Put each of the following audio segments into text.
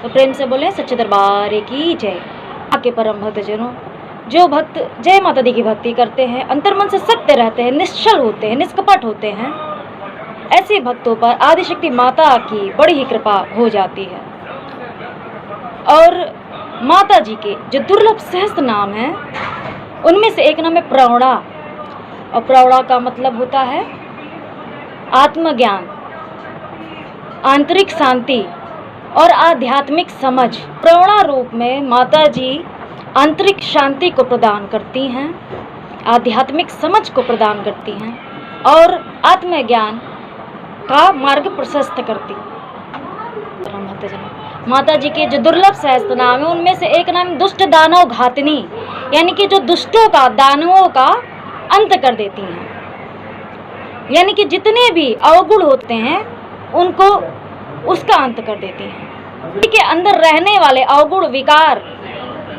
तो प्रेम से बोले सच्चे दरबार की जय। आके परम भक्तजनों, जो भक्त जय माता दी की भक्ति करते हैं, अंतर्मन से सत्य रहते हैं, निश्चल होते हैं, निष्कपट होते हैं, ऐसे भक्तों पर आदिशक्ति माता की बड़ी ही कृपा हो जाती है। और माता जी के जो दुर्लभ सहस्त्र नाम हैं, उनमें से एक नाम है प्रौढ़ा। और प्रौढ़ा का मतलब होता है आत्मज्ञान, आंतरिक शांति और आध्यात्मिक समझ। प्रौढ़ा रूप में माता जी आंतरिक शांति को प्रदान करती हैं, आध्यात्मिक समझ को प्रदान करती हैं और आत्मज्ञान का मार्ग प्रशस्त करती हैं। माता जी के जो दुर्लभ सहस्त्र नाम है, उनमें से एक नाम दुष्ट दानव घातनी, यानी कि जो दुष्टों का, दानवों का अंत कर देती हैं। यानी कि जितने भी अवगुण होते हैं उनको उसका अंत कर देती हैं। के अंदर रहने वाले अवगुण, विकार,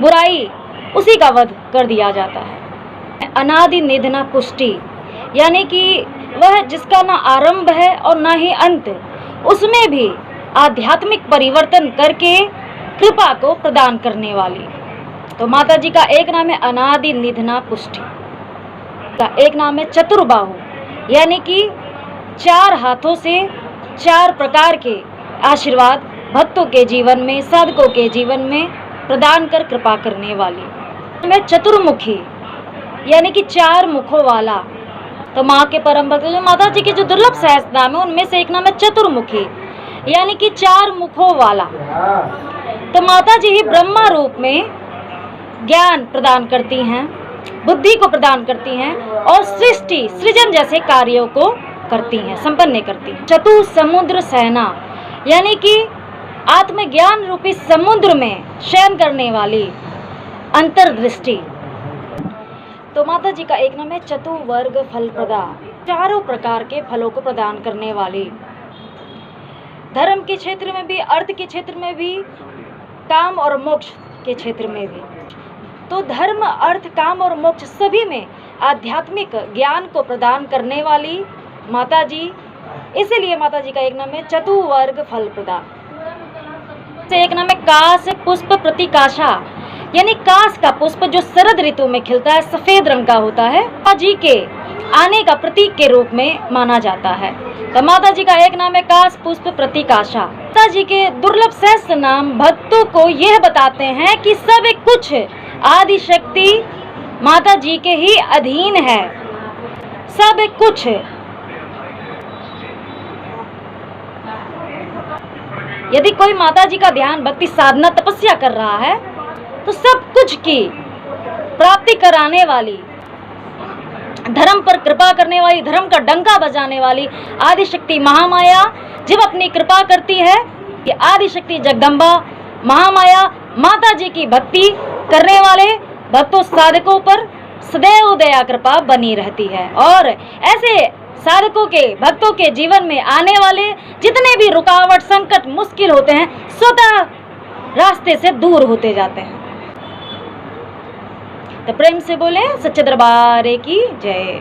बुराई, उसी का वध कर दिया जाता है। अनादि निधना पुष्टि, यानी कि वह जिसका ना आरंभ है और ना ही अंत, उसमें भी आध्यात्मिक परिवर्तन करके कृपा को प्रदान करने वाली। तो माता जी का एक नाम है अनादि निधना पुष्टि, का एक नाम है चतुर्बाहु, यानी कि 4 हाथों से 4 प्रकार के आशीर्वाद भक्तों के जीवन में, साधकों के जीवन में प्रदान कर कृपा करने वाली। मैं चतुर्मुखी, यानी कि 4 मुखों वाला। तो माँ के परम भक्त जो माता जी के जो दुर्लभ सहस्त्र नाम है, उनमें से एक नाम है चतुर्मुखी, यानी कि 4 मुखों वाला। तो माता जी ही ब्रह्मा रूप में ज्ञान प्रदान करती हैं, बुद्धि को प्रदान करती हैं और सृष्टि, सृजन जैसे कार्यों को करती हैं, संपन्न करती हैं। चतु समुद्र सेना, यानी कि आत्मज्ञान रूपी समुद्र में शयन करने वाली अंतर्दृष्टि। तो माता जी का एक नाम है चतुर्वर्ग फलप्रदा, 4 प्रकार के फलों को प्रदान करने वाली। धर्म के क्षेत्र में भी, अर्थ के क्षेत्र में भी, काम और मोक्ष के क्षेत्र में भी। तो धर्म, अर्थ, काम और मोक्ष सभी में आध्यात्मिक ज्ञान को प्रदान करने वाली माता जी, इसीलिए माता जी का एक नाम है चतुर्वर्ग फलप्रदा। एक नाम है काश पुष्प प्रतिकाशा, यानी काश का पुष्प जो शरद ऋतु में खिलता है, सफेद रंग का होता है, माता जी के आने का प्रतीक के रूप में माना जाता है। तो माता जी का एक नाम है काश पुष्प प्रतिकाशा। माता जी के दुर्लभ सहस्त्र नाम भक्तों को यह बताते हैं कि सब कुछ आदि शक्ति माता जी के ही अधीन है, सब कुछ। यदि कोई माता जी का ध्यान, भक्ति, साधना, तपस्या कर रहा है, तो सब कुछ की प्राप्ति कराने वाली, धर्म पर कृपा करने वाली, धर्म का डंका बजाने वाली आदिशक्ति महामाया जब अपनी कृपा करती है, कि आदिशक्ति जगदम्बा महामाया माता जी की भक्ति करने वाले भक्तों, साधकों पर सदैव दया कृपा बनी रहती है। और ऐसे साधकों के, भक्तों के जीवन में आने वाले जितने भी रुकावट, संकट, मुश्किल होते हैं, स्वतः रास्ते से दूर होते जाते हैं। तो प्रेम से बोले सच्चे दरबार की जय।